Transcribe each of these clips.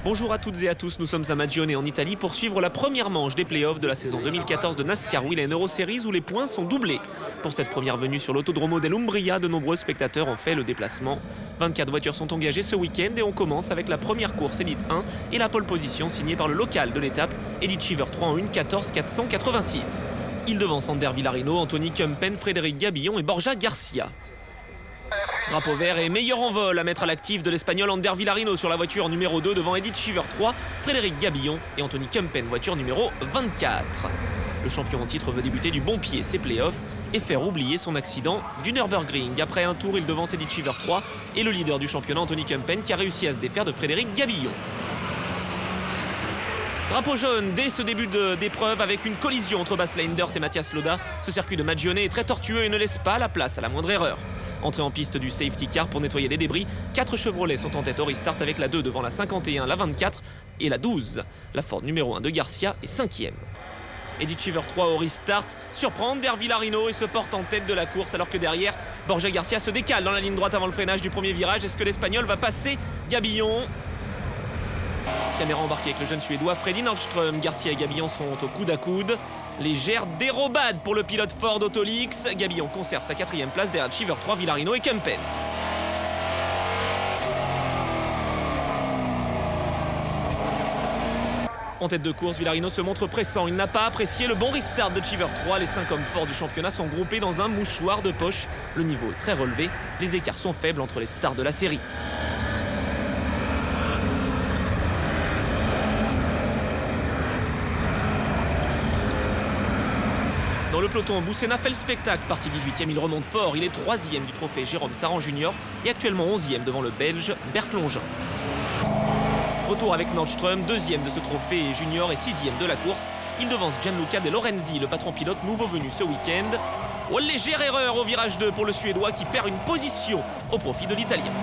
Bonjour à toutes et à tous, nous sommes à Magione en Italie pour suivre la première manche des playoffs de la saison 2014 de NASCAR Whelen Euroseries où les points sont doublés. Pour cette première venue sur l'Autodromo dell'Umbria, de nombreux spectateurs ont fait le déplacement. 24 voitures sont engagées ce week-end et on commence avec la première course Elite 1 et la pole position signée par le local de l'étape, Eddie Cheever 3 en 1:14.486. Il devance Ander Villarino, Anthony Kumpen, Frédéric Gabillon et Borja Garcia. Drapeau vert et meilleur en vol à mettre à l'actif de l'Espagnol Ander Villarino sur la voiture numéro 2 devant Eddie Cheever 3, Frédéric Gabillon et Anthony Kumpen, voiture numéro 24. Le champion en titre veut débuter du bon pied ses playoffs et faire oublier son accident du Nürburgring. Après un tour, il devance Eddie Cheever 3 et le leader du championnat Anthony Kumpen qui a réussi à se défaire de Frédéric Gabillon. Drapeau jaune dès ce début d'épreuve avec une collision entre Bas Leinders et Mathias Loda. Ce circuit de Magione est très tortueux et ne laisse pas la place à la moindre erreur. Entrée en piste du safety car pour nettoyer les débris, 4 Chevrolet sont en tête au restart avec la 2 devant la 51, la 24 et la 12. La Ford numéro 1 de Garcia est 5e. Eddie Cheever 3 au restart surprend Ander Villarino et se porte en tête de la course alors que derrière, Borja Garcia se décale dans la ligne droite avant le freinage du premier virage. Est-ce que l'Espagnol va passer Gabillon? Caméra embarquée avec le jeune Suédois Freddy Nordström. Garcia et Gabillon sont au coude à coude. Légère dérobade pour le pilote Ford Autolix. Gabillon conserve sa 4e place derrière Cheever 3, Villarino et Kumpen. En tête de course, Villarino se montre pressant. Il n'a pas apprécié le bon restart de Cheever 3. Les 5 hommes forts du championnat sont groupés dans un mouchoir de poche. Le niveau est très relevé. Les écarts sont faibles entre les stars de la série. Dans le peloton, Boussena fait le spectacle. Parti 18e, il remonte fort. Il est 3e du trophée Jérôme Saran Junior et actuellement 11e devant le Belge Bert Longin. Retour avec Nordström, 2e de ce trophée junior et 6e de la course. Il devance Gianluca De Lorenzi, le patron pilote nouveau venu ce week-end. Oh, légère erreur au virage 2 pour le Suédois qui perd une position au profit de l'Italien.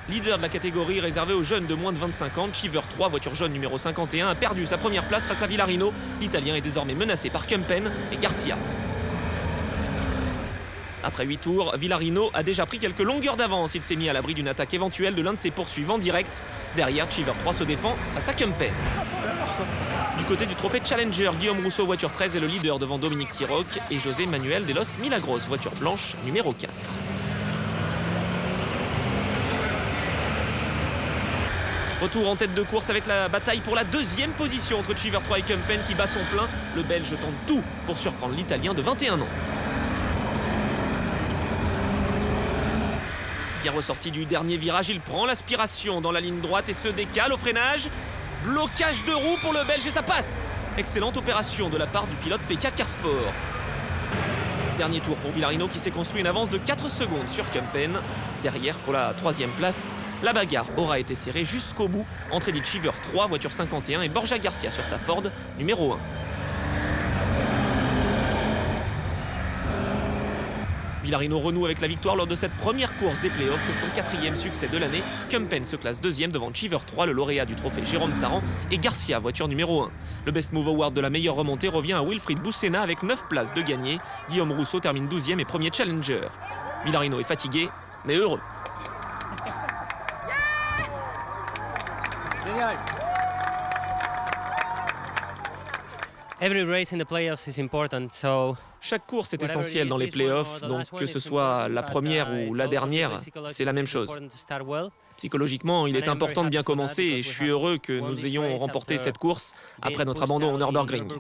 Leader de la catégorie réservée aux jeunes de moins de 25 ans, Cheever 3, voiture jaune numéro 51, a perdu sa première place face à Villarino. L'Italien est désormais menacé par Kumpen et Garcia. Après 8 tours, Villarino a déjà pris quelques longueurs d'avance. Il s'est mis à l'abri d'une attaque éventuelle de l'un de ses poursuivants directs. Derrière, Cheever 3 se défend face à Kumpen. Du côté du trophée Challenger, Guillaume Rousseau, voiture 13, est le leader devant Dominique Tiroc et José Manuel de Los Milagros, voiture blanche numéro 4. Retour en tête de course avec la bataille pour la 2e position entre Cheever 3 et Kumpen qui bat son plein. Le Belge tente tout pour surprendre l'Italien de 21 ans. Bien ressorti du dernier virage, il prend l'aspiration dans la ligne droite et se décale au freinage. Blocage de roue pour le Belge et ça passe. Excellente opération de la part du pilote PK Carsport. Dernier tour pour Villarino qui s'est construit une avance de 4 secondes sur Kumpen. Derrière, pour la 3e place, la bagarre aura été serrée jusqu'au bout entre Eddie Cheever 3, voiture 51 et Borja Garcia sur sa Ford numéro 1. Villarino renoue avec la victoire lors de cette première course des playoffs. C'est son 4e succès de l'année. Kumpen se classe 2e devant Cheever 3, le lauréat du trophée Jérôme Saran, et Garcia, voiture numéro 1. Le Best Move Award de la meilleure remontée revient à Wilfried Boussena avec 9 places de gagné. Guillaume Rousseau termine 12e et premier challenger. Villarino est fatigué, mais heureux. Génial. Every race in the playoffs is important, so chaque course est essentielle dans les playoffs, donc que ce soit la première ou la dernière, c'est la même chose. Psychologiquement, il est important de bien commencer et je suis heureux que nous ayons remporté cette course après notre abandon au Nürburgring.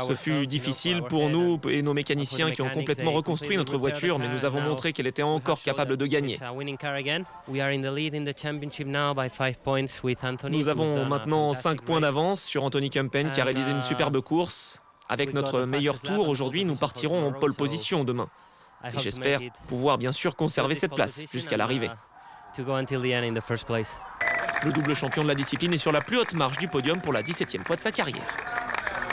Ce fut difficile pour nous et nos mécaniciens qui ont complètement reconstruit notre voiture, mais nous avons montré qu'elle était encore capable de gagner. Nous avons maintenant 5 points d'avance sur Anthony Kumpen qui a réalisé une superbe course. Avec notre meilleur tour, aujourd'hui, nous partirons en pole position demain. Et j'espère pouvoir bien sûr conserver cette place jusqu'à l'arrivée. Le double champion de la discipline est sur la plus haute marche du podium pour la 17e fois de sa carrière.